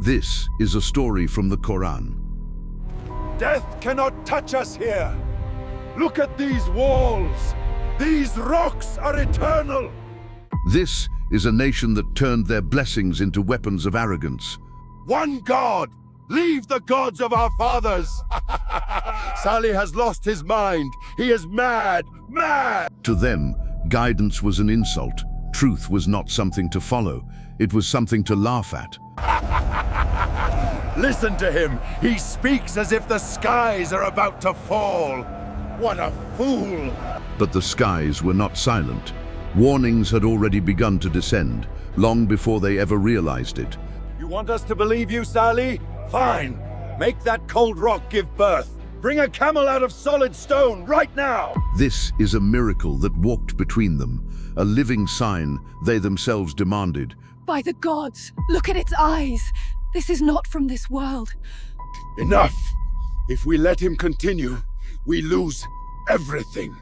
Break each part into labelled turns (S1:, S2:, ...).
S1: This is a story from the Quran.
S2: Death cannot touch us here. Look at these walls. These rocks are eternal.
S1: This is a nation that turned their blessings into weapons of arrogance.
S2: One God. Leave the gods of our fathers. Salih has lost his mind. He is mad, mad.
S1: To them, guidance was an insult. Truth was not something to follow. It was something to laugh at.
S2: Listen to him. He speaks as if the skies are about to fall. What a fool.
S1: But the skies were not silent. Warnings had already begun to descend, long before they ever realized it.
S2: You want us to believe you, Salih? Fine. Make that cold rock give birth. Bring a camel out of solid stone right now.
S1: This is a miracle that walked between them, a living sign they themselves demanded.
S3: By the gods, look at its eyes. This is not from this world.
S2: Enough. If we let him continue, we lose everything.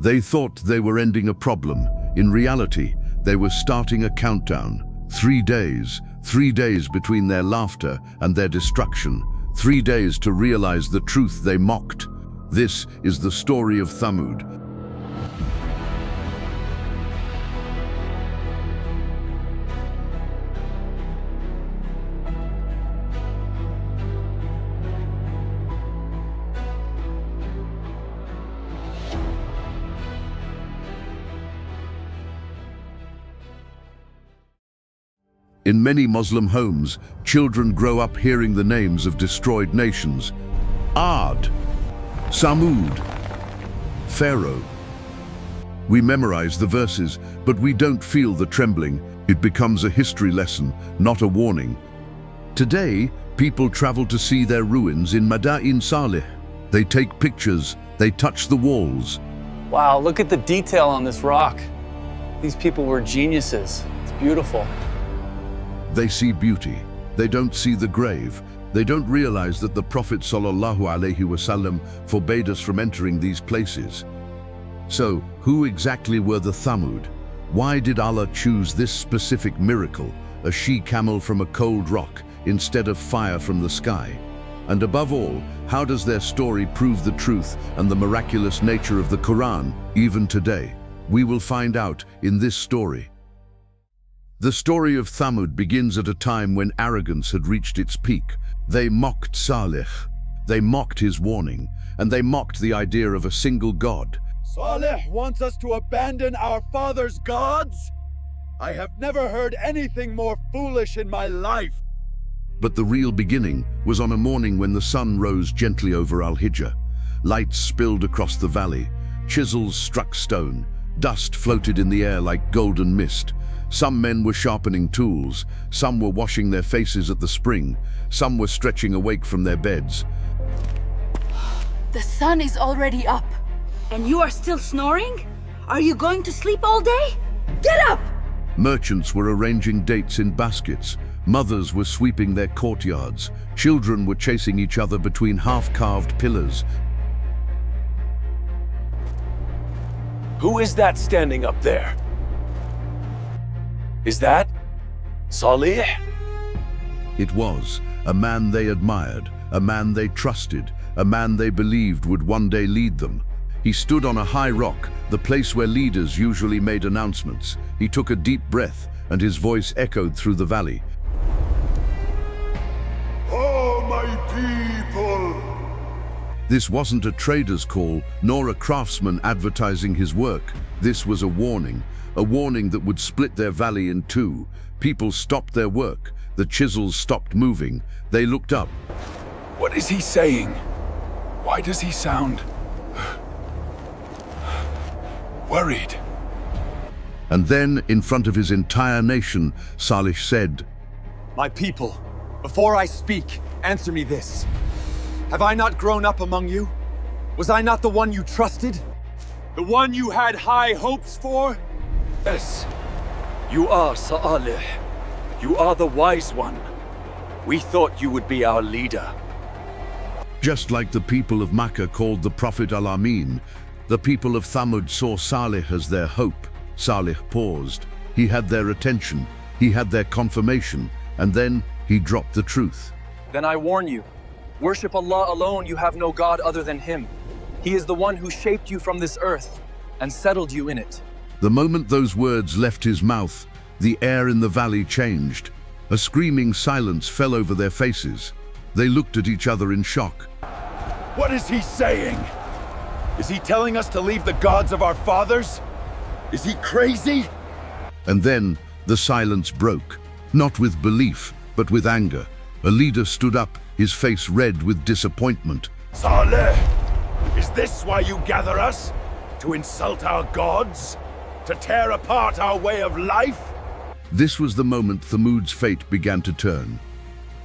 S1: They thought they were ending a problem. In reality, they were starting a countdown. 3 days. 3 days between their laughter and their destruction. 3 days to realize the truth they mocked. This is the story of Thamud. In many Muslim homes, children grow up hearing the names of destroyed nations. Ad, Samud, Pharaoh. We memorize the verses, but we don't feel the trembling. It becomes a history lesson, not a warning. Today, people travel to see their ruins in Madain Salih. They take pictures, they touch the walls.
S4: Wow, look at the detail on this rock. These people were geniuses. It's beautiful.
S1: They see beauty. They don't see the grave. They don't realize that the Prophet ﷺ forbade us from entering these places. So, who exactly were the Thamud? Why did Allah choose this specific miracle, a she-camel from a cold rock, instead of fire from the sky? And above all, how does their story prove the truth and the miraculous nature of the Quran, even today? We will find out in this story. The story of Thamud begins at a time when arrogance had reached its peak. They mocked Salih. They mocked his warning, and they mocked the idea of a single God.
S2: Salih wants us to abandon our father's gods? I have never heard anything more foolish in my life.
S1: But the real beginning was on a morning when the sun rose gently over Al-Hijr. Lights spilled across the valley. Chisels struck stone. Dust floated in the air like golden mist. Some men were sharpening tools, some were washing their faces at the spring, some were stretching awake from their beds.
S3: The sun is already up.
S5: And you are still snoring? Are you going to sleep all day? Get up!
S1: Merchants were arranging dates in baskets. Mothers were sweeping their courtyards. Children were chasing each other between half-carved pillars.
S6: Who is that standing up there? Is that Salih?
S1: It was a man they admired, a man they trusted, a man they believed would one day lead them. He stood on a high rock, the place where leaders usually made announcements. He took a deep breath, and his voice echoed through the valley.
S2: Oh, my people!
S1: This wasn't a trader's call, nor a craftsman advertising his work. This was a warning that would split their valley in two. People stopped their work. The chisels stopped moving. They looked up.
S6: What is he saying? Why does he sound worried?
S1: And then, in front of his entire nation, Salih said,
S7: My people, before I speak, answer me this. Have I not grown up among you? Was I not the one you trusted? The one you had high hopes for?
S6: Yes, you are Salih. You are the wise one. We thought you would be our leader.
S1: Just like the people of Makkah called the Prophet Al-Amin, the people of Thamud saw Salih as their hope. Salih paused. He had their attention. He had their confirmation. And then he dropped the truth.
S4: Then I warn you, worship Allah alone, you have no God other than Him. He is the one who shaped you from this earth and settled you in it.
S1: The moment those words left his mouth, the air in the valley changed. A screaming silence fell over their faces. They looked at each other in shock.
S2: What is he saying? Is he telling us to leave the gods of our fathers? Is he crazy?
S1: And then the silence broke, not with belief, but with anger. A leader stood up, his face red with disappointment.
S2: Salih, is this why you gather us? To insult our gods? To tear apart our way of life?
S1: This was the moment Thamud's fate began to turn.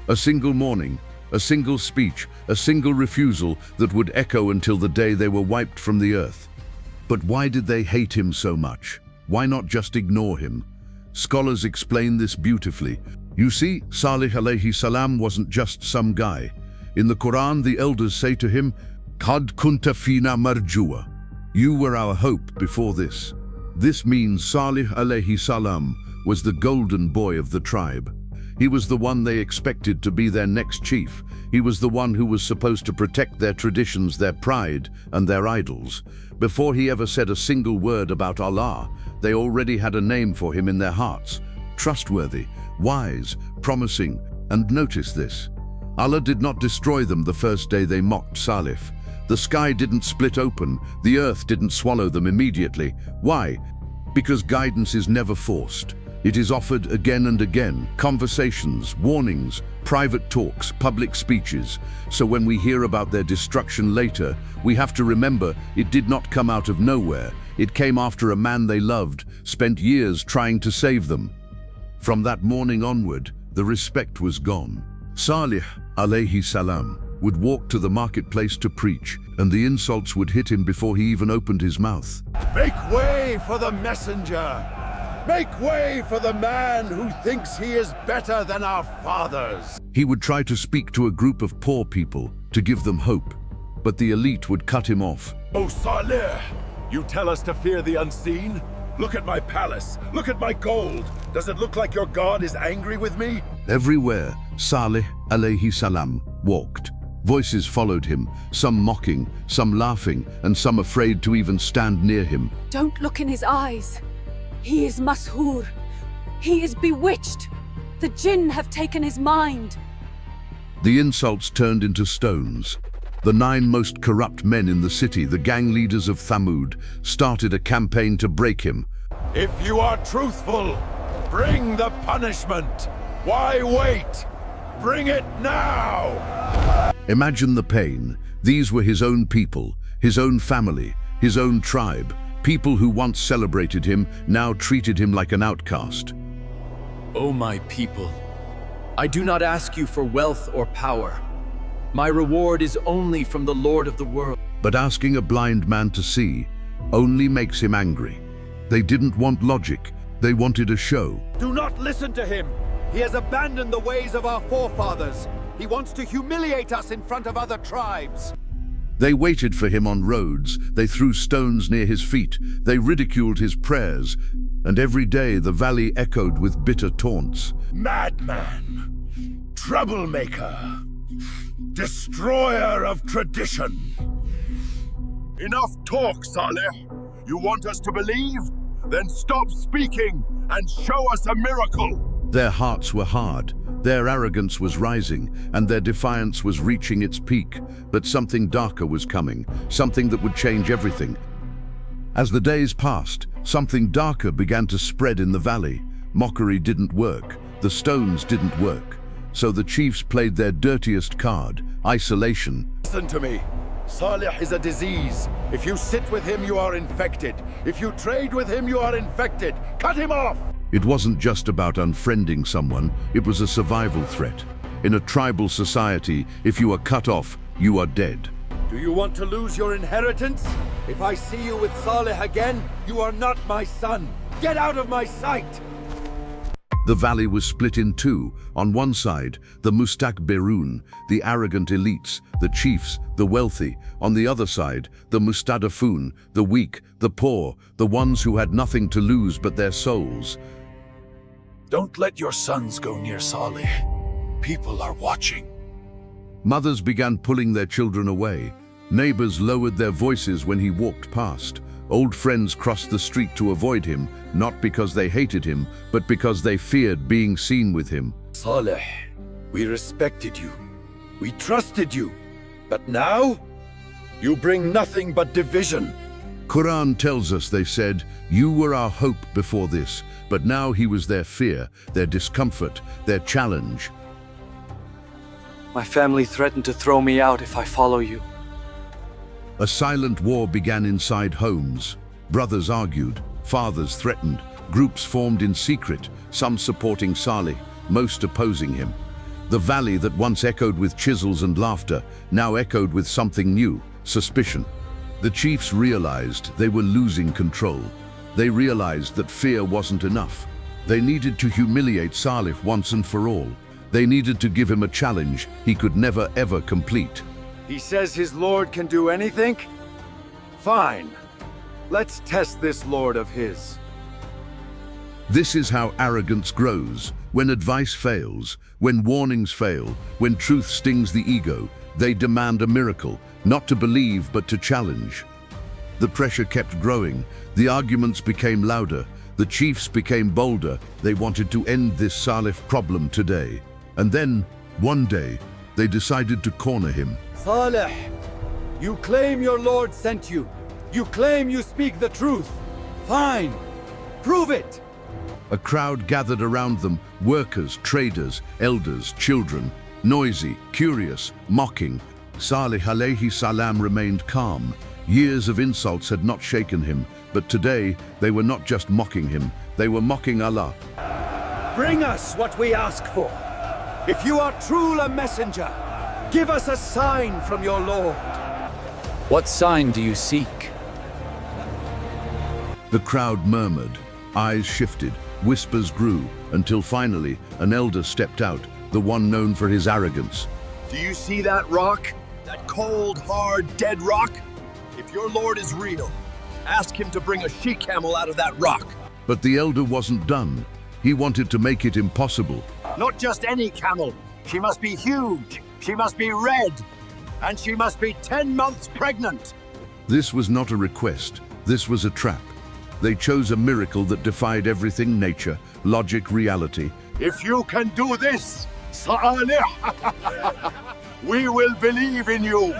S1: A single morning, a single speech, a single refusal that would echo until the day they were wiped from the earth. But why did they hate him so much? Why not just ignore him? Scholars explain this beautifully. You see, Salih alayhi salam wasn't just some guy. In the Quran, the elders say to him, Qad kunta fina marjua. You were our hope before this. This means Salih alayhi salam was the golden boy of the tribe. He was the one they expected to be their next chief. He was the one who was supposed to protect their traditions, their pride, and their idols. Before he ever said a single word about Allah, they already had a name for him in their hearts. Trustworthy, wise, promising, and notice this. Allah did not destroy them the first day they mocked Salih. The sky didn't split open, the earth didn't swallow them immediately. Why? Because guidance is never forced. It is offered again and again, conversations, warnings, private talks, public speeches. So when we hear about their destruction later, we have to remember it did not come out of nowhere. It came after a man they loved, spent years trying to save them. From that morning onward, the respect was gone. Salih alayhi salam would walk to the marketplace to preach, and the insults would hit him before he even opened his mouth.
S2: Make way for the messenger! Make way for the man who thinks he is better than our fathers!
S1: He would try to speak to a group of poor people to give them hope, but the elite would cut him off.
S2: Oh, Salih, you tell us to fear the unseen? Look at my palace, look at my gold. Does it look like your God is angry with me?
S1: Everywhere, Salih alayhi salam walked. Voices followed him, some mocking, some laughing, and some afraid to even stand near him.
S3: Don't look in his eyes. He is mashoor. He is bewitched. The jinn have taken his mind.
S1: The insults turned into stones. The 9 most corrupt men in the city, the gang leaders of Thamud, started a campaign to break him.
S2: If you are truthful, bring the punishment. Why wait? Bring it now!
S1: Imagine the pain. These were his own people, his own family, his own tribe. People who once celebrated him now treated him like an outcast.
S7: O my people, I do not ask you for wealth or power. My reward is only from the Lord of the world.
S1: But asking a blind man to see only makes him angry. They didn't want logic, they wanted a show.
S2: Do not listen to him. He has abandoned the ways of our forefathers. He wants to humiliate us in front of other tribes.
S1: They waited for him on roads, they threw stones near his feet, they ridiculed his prayers, and every day the valley echoed with bitter taunts.
S2: Madman, troublemaker, destroyer of tradition. Enough talk, Salih. You want us to believe? Then stop speaking and show us a miracle.
S1: Their hearts were hard, their arrogance was rising, and their defiance was reaching its peak. But something darker was coming, something that would change everything. As the days passed, something darker began to spread in the valley. Mockery didn't work, the stones didn't work. So the chiefs played their dirtiest card, isolation.
S2: Listen to me. Salih is a disease. If you sit with him, you are infected. If you trade with him, you are infected. Cut him off!
S1: It wasn't just about unfriending someone, it was a survival threat. In a tribal society, if you are cut off, you are dead.
S2: Do you want to lose your inheritance? If I see you with Salih again, you are not my son. Get out of my sight!
S1: The valley was split in two. On one side, the mustakbirun, the arrogant elites, the chiefs, the wealthy. On the other side, the mustadafun, the weak, the poor, the ones who had nothing to lose but their souls.
S2: Don't let your sons go near Salih. people are watching.
S1: Mothers began pulling their children away. Neighbors lowered their voices when he walked past. Old friends crossed the street to avoid him, not because they hated him, but because they feared being seen with him.
S6: Salih, we respected you. We trusted you. But now, you bring nothing but division.
S1: Quran tells us, they said, you were our hope before this, but now he was their fear, their discomfort, their challenge.
S4: My family threatened to throw me out if I follow you.
S1: A silent war began inside homes. Brothers argued, fathers threatened, groups formed in secret, some supporting Salih, most opposing him. The valley that once echoed with chisels and laughter now echoed with something new, suspicion. The chiefs realized they were losing control. They realized that fear wasn't enough. They needed to humiliate Salih once and for all. They needed to give him a challenge he could never ever complete.
S7: He says his lord can do anything? Fine. Let's test this lord of his.
S1: This is how arrogance grows. When advice fails, when warnings fail, when truth stings the ego, they demand a miracle, not to believe but to challenge. The pressure kept growing. The arguments became louder. The chiefs became bolder. They wanted to end this Salih problem today. And then, one day, they decided to corner him.
S7: Salih, you claim your lord sent you. You claim you speak the truth. Fine. Prove it.
S1: A crowd gathered around them, workers, traders, elders, children, noisy, curious, mocking. Salih alayhi salam remained calm. Years of insults had not shaken him, but today they were not just mocking him, they were mocking Allah.
S7: Bring us what we ask for. If you are truly a messenger, give us a sign from your Lord.
S4: What sign do you seek?
S1: The crowd murmured, eyes shifted, whispers grew, until finally an elder stepped out, the one known for his arrogance.
S2: Do you see that rock? That cold, hard, dead rock? If your lord is real, ask him to bring a she-camel out of that rock.
S1: But the elder wasn't done. He wanted to make it impossible.
S2: Not just any camel. She must be huge. She must be red. And she must be 10 months pregnant.
S1: This was not a request. This was a trap. They chose a miracle that defied everything: nature, logic, reality.
S2: If you can do this, Salih, we will believe in you.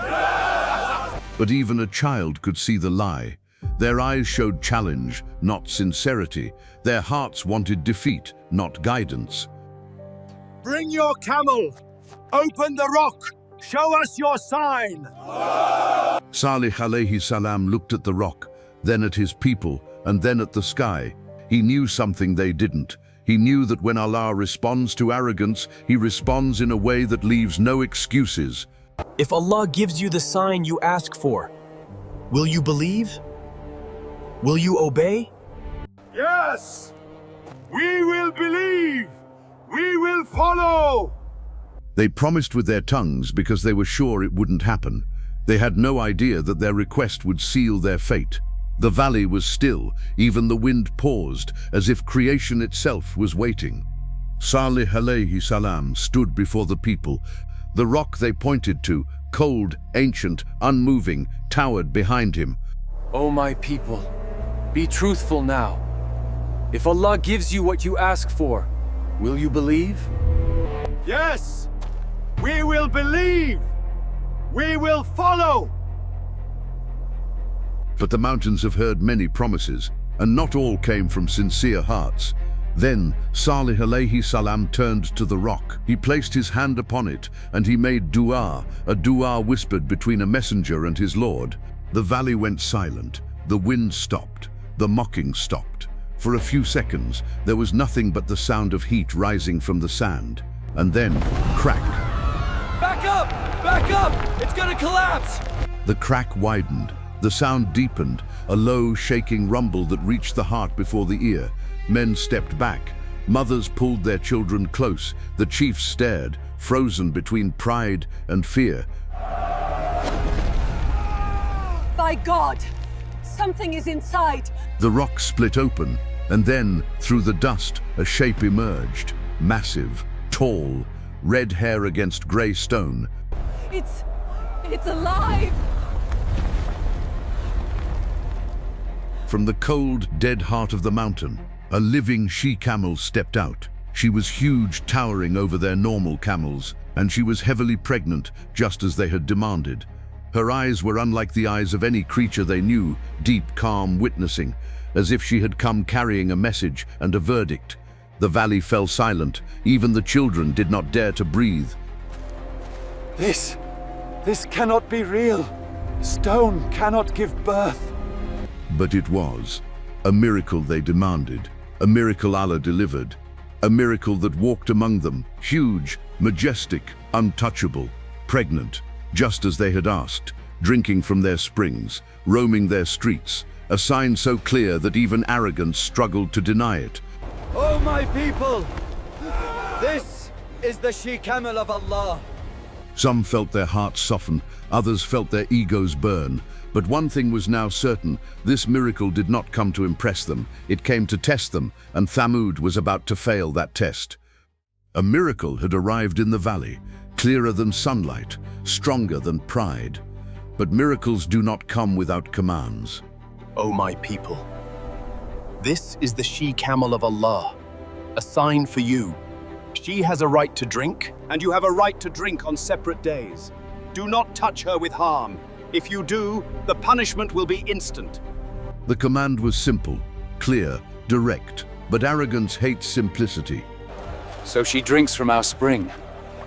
S1: But even a child could see the lie. Their eyes showed challenge, not sincerity. Their hearts wanted defeat, not guidance.
S2: Bring your camel. Open the rock. Show us your sign.
S1: Salih alayhi salam looked at the rock, then at his people, and then at the sky. He knew something they didn't. He knew that when Allah responds to arrogance, he responds in a way that leaves no excuses.
S8: If Allah gives you the sign you ask for, will you believe? Will you obey?
S2: Yes, we will believe. We will follow.
S1: They promised with their tongues because they were sure it wouldn't happen. They had no idea that their request would seal their fate. The valley was still, even the wind paused, as if creation itself was waiting. Salih alayhi salam stood before the people. The rock they pointed to, cold, ancient, unmoving, towered behind him.
S4: O my people, be truthful now. If Allah gives you what you ask for, will you believe?
S2: Yes, we will believe. We will follow.
S1: But the mountains have heard many promises, and not all came from sincere hearts. Then Salih alayhi salam turned to the rock. He placed his hand upon it, and he made dua, a dua whispered between a messenger and his Lord. The valley went silent. The wind stopped. The mocking stopped. For a few seconds, there was nothing but the sound of heat rising from the sand. And then, crack.
S8: Back up! Back up! It's gonna collapse!
S1: The crack widened. The sound deepened, a low, shaking rumble that reached the heart before the ear. Men stepped back. Mothers pulled their children close. The chiefs stared, frozen between pride and fear.
S3: By God! Something is inside!
S1: The rock split open, and then, through the dust, a shape emerged. Massive, tall, red hair against grey stone.
S3: It's alive!
S1: From the cold, dead heart of the mountain, a living she-camel stepped out. She was huge, towering over their normal camels, and she was heavily pregnant, just as they had demanded. Her eyes were unlike the eyes of any creature they knew, deep, calm, witnessing, as if she had come carrying a message and a verdict. The valley fell silent. Even the children did not dare to breathe.
S7: This cannot be real. Stone cannot give birth.
S1: But it was. A miracle they demanded. A miracle Allah delivered. A miracle that walked among them, huge, majestic, untouchable, pregnant, just as they had asked, drinking from their springs, roaming their streets, a sign so clear that even arrogance struggled to deny it.
S7: Oh my people! This is the she-camel of Allah.
S1: Some felt their hearts soften, others felt their egos burn. But one thing was now certain: this miracle did not come to impress them, it came to test them, and Thamud was about to fail that test. A miracle had arrived in the valley, clearer than sunlight, stronger than pride. But miracles do not come without commands.
S8: O my people, this is the she-camel of Allah, a sign for you. She has a right to drink, and you have a right to drink on separate days. Do not touch her with harm. If you do, the punishment will be instant.
S1: The command was simple, clear, direct, but arrogance hates simplicity.
S6: So she drinks from our spring,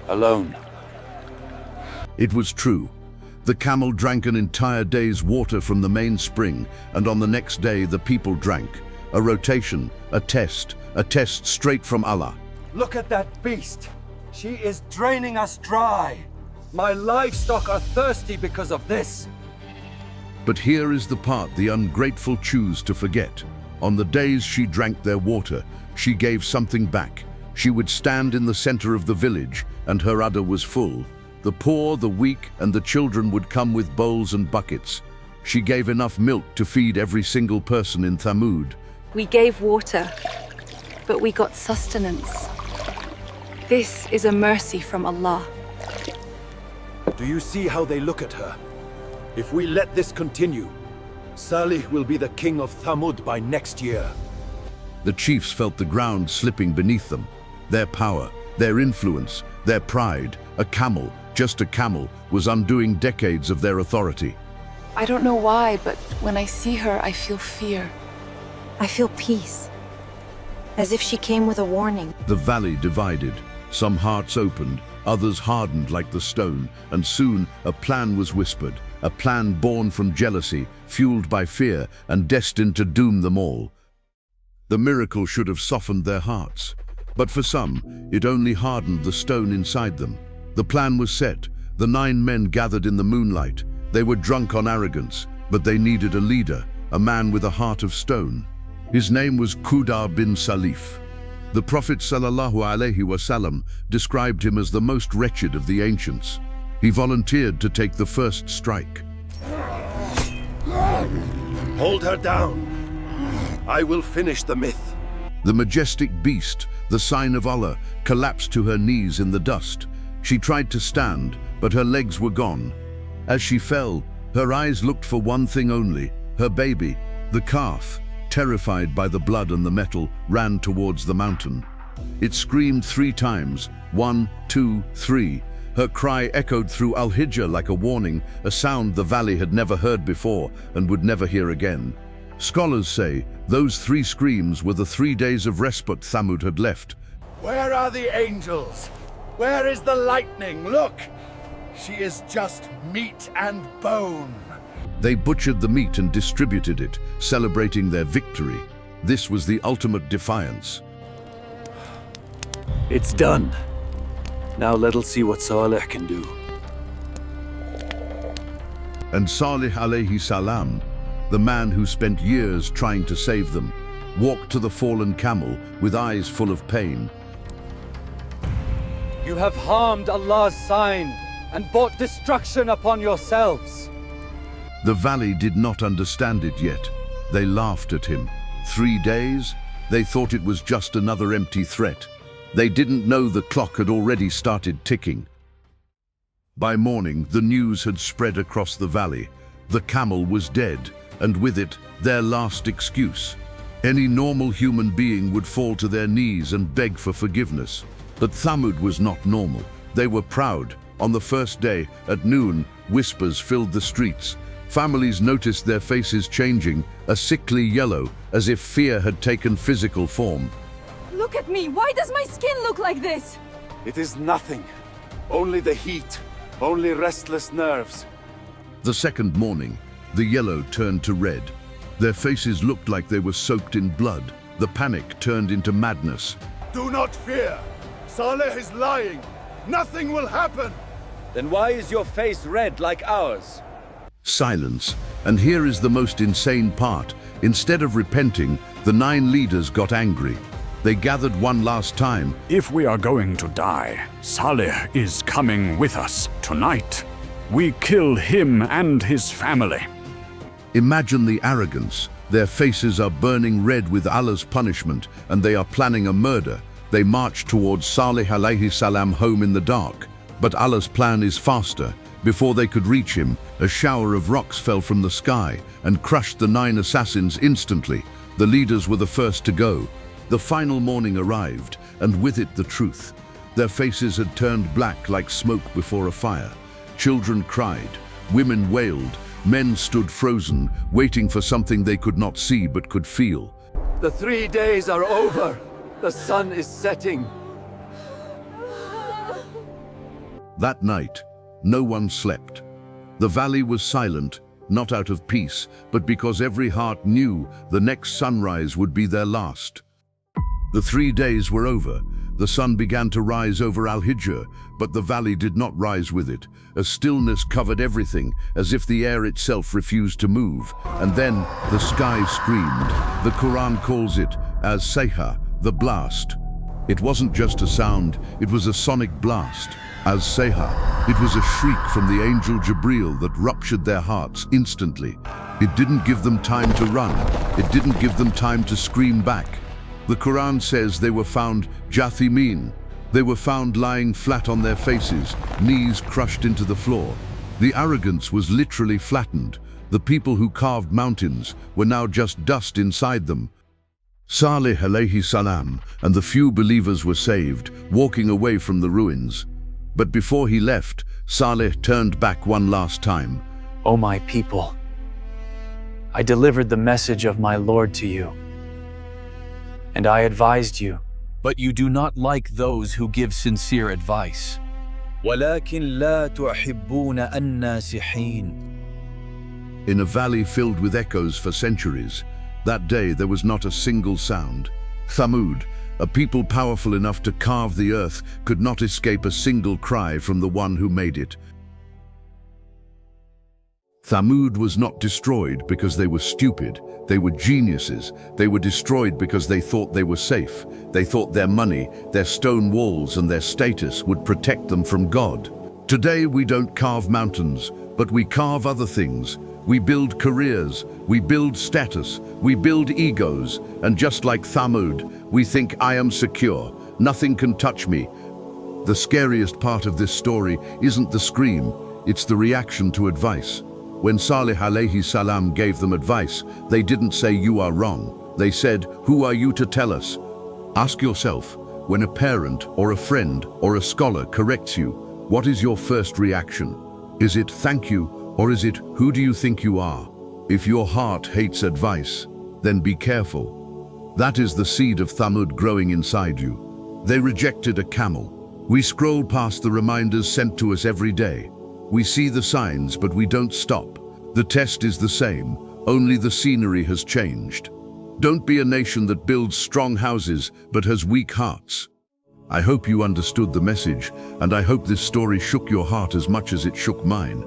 S6: alone.
S1: It was true. The camel drank an entire day's water from the main spring, and on the next day the people drank. A rotation, a test straight from Allah.
S7: Look at that beast. She is draining us dry. My livestock are thirsty because of this.
S1: But here is the part the ungrateful choose to forget. On the days she drank their water, she gave something back. She would stand in the center of the village, and her udder was full. The poor, the weak, and the children would come with bowls and buckets. She gave enough milk to feed every single person in Thamud.
S3: We gave water, but we got sustenance. This is a mercy from Allah.
S7: Do you see how they look at her? If we let this continue, Salih will be the king of Thamud by next year.
S1: The chiefs felt the ground slipping beneath them. Their power, their influence, their pride, a camel, just a camel, was undoing decades of their authority.
S3: I don't know why, but when I see her, I feel fear.
S5: I feel peace. As if she came with a warning.
S1: The valley divided. Some hearts opened, others hardened like the stone, and soon a plan was whispered, a plan born from jealousy, fueled by fear, and destined to doom them all. The miracle should have softened their hearts, but for some, it only hardened the stone inside them. The plan was set. The 9 men gathered in the moonlight. They were drunk on arrogance, but they needed a leader, a man with a heart of stone. His name was Qudar bin Salif. The Prophet ﷺ described him as the most wretched of the ancients. He volunteered to take the first strike.
S2: Hold her down. I will finish the myth.
S1: The majestic beast, the sign of Allah, collapsed to her knees in the dust. She tried to stand, but her legs were gone. As she fell, her eyes looked for one thing only, her baby. The calf, terrified by the blood and the metal, ran towards the mountain. It screamed 3 times, 1, 2, 3. Her cry echoed through Al-Hijr like a warning, a sound the valley had never heard before and would never hear again. Scholars say those 3 screams were the 3 days of respite Thamud had left.
S2: Where are the angels? Where is the lightning? Look! She is just meat and bone.
S1: They butchered the meat and distributed it, celebrating their victory. This was the ultimate defiance.
S6: It's done. Now let us see what Salih can do.
S1: And Salih alayhi salam, the man who spent years trying to save them, walked to the fallen camel with eyes full of pain.
S7: You have harmed Allah's sign and brought destruction upon yourselves.
S1: The valley did not understand it yet. They laughed at him. 3 days? They thought it was just another empty threat. They didn't know the clock had already started ticking. By morning, the news had spread across the valley. The camel was dead, and with it, their last excuse. Any normal human being would fall to their knees and beg for forgiveness. But Thamud was not normal. They were proud. On the first day, at noon, whispers filled the streets. Families noticed their faces changing, a sickly yellow, as if fear had taken physical form.
S3: Look at me! Why does my skin look like this?
S6: It is nothing. Only the heat. Only restless nerves.
S1: The second morning, the yellow turned to red. Their faces looked like they were soaked in blood. The panic turned into madness.
S2: Do not fear. Salih is lying. Nothing will happen.
S6: Then why is your face red like ours?
S1: Silence. And here is the most insane part. Instead of repenting, the 9 leaders got angry. They gathered one last time.
S9: If we are going to die, Salih is coming with us tonight. We kill him and his family.
S1: Imagine the arrogance. Their faces are burning red with Allah's punishment, and they are planning a murder. They march towards Salih alayhi salam home in the dark. But Allah's plan is faster. Before they could reach him, a shower of rocks fell from the sky and crushed the 9 assassins instantly. The leaders were the first to go. The final morning arrived, and with it the truth. Their faces had turned black like smoke before a fire. Children cried, women wailed, men stood frozen, waiting for something they could not see but could feel.
S6: The 3 days are over. The sun is setting.
S1: That night, no one slept. The valley was silent, not out of peace, but because every heart knew the next sunrise would be their last. The 3 days were over. The sun began to rise over Al-Hijr, but the valley did not rise with it. A stillness covered everything, as if the air itself refused to move. And then the sky screamed. The Quran calls it as sayha, the blast. It wasn't just a sound, it was a sonic blast. As sayha, it was a shriek from the angel Jibreel that ruptured their hearts instantly. It didn't give them time to run. It didn't give them time to scream back. The Quran says they were found jathimin. They were found lying flat on their faces, knees crushed into the floor. The arrogance was literally flattened. The people who carved mountains were now just dust inside them. Salih alayhi salam and the few believers were saved, walking away from the ruins. But before he left, Salih turned back one last time.
S4: O my people, I delivered the message of my Lord to you, and I advised you.
S8: But you do not like those who give sincere advice.
S6: ولكن لا تحبون الناصحين.
S1: In a valley filled with echoes for centuries, that day there was not a single sound. Thamud, a people powerful enough to carve the earth, could not escape a single cry from the one who made it. Thamud was not destroyed because they were stupid. They were geniuses. They were destroyed because they thought they were safe. They thought their money, their stone walls, and their status would protect them from God. Today we don't carve mountains, but we carve other things. We build careers, we build status, we build egos, and just like Thamud, we think I am secure. Nothing can touch me. The scariest part of this story isn't the scream, it's the reaction to advice. When Salih alayhi salam gave them advice, they didn't say you are wrong. They said, who are you to tell us? Ask yourself, when a parent or a friend or a scholar corrects you, what is your first reaction? Is it thank you, or is it who do you think you are? If your heart hates advice, then be careful. That is the seed of Thamud growing inside you. They rejected a camel. We scroll past the reminders sent to us every day. We see the signs, but we don't stop. The test is the same, only the scenery has changed. Don't be a nation that builds strong houses, but has weak hearts. I hope you understood the message, and I hope this story shook your heart as much as it shook mine.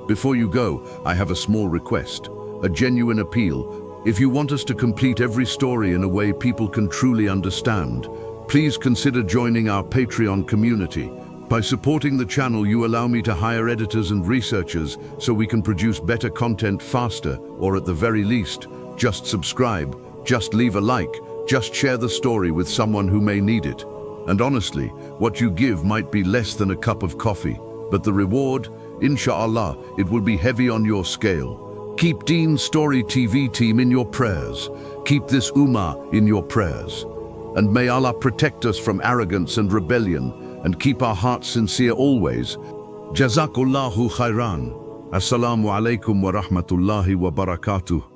S1: Before you go, I have a small request, a genuine appeal. If you want us to complete every story in a way people can truly understand, please consider joining our Patreon community. By supporting the channel, you allow me to hire editors and researchers so we can produce better content faster, or at the very least, just subscribe, just leave a like, just share the story with someone who may need it. And honestly, what you give might be less than a cup of coffee, but the reward, inshallah, it will be heavy on your scale. Keep Deen Story TV team in your prayers. Keep this Ummah in your prayers. And may Allah protect us from arrogance and rebellion, and keep our hearts sincere always. Jazakallahu khairan. Assalamu alaikum wa rahmatullahi wa barakatuh.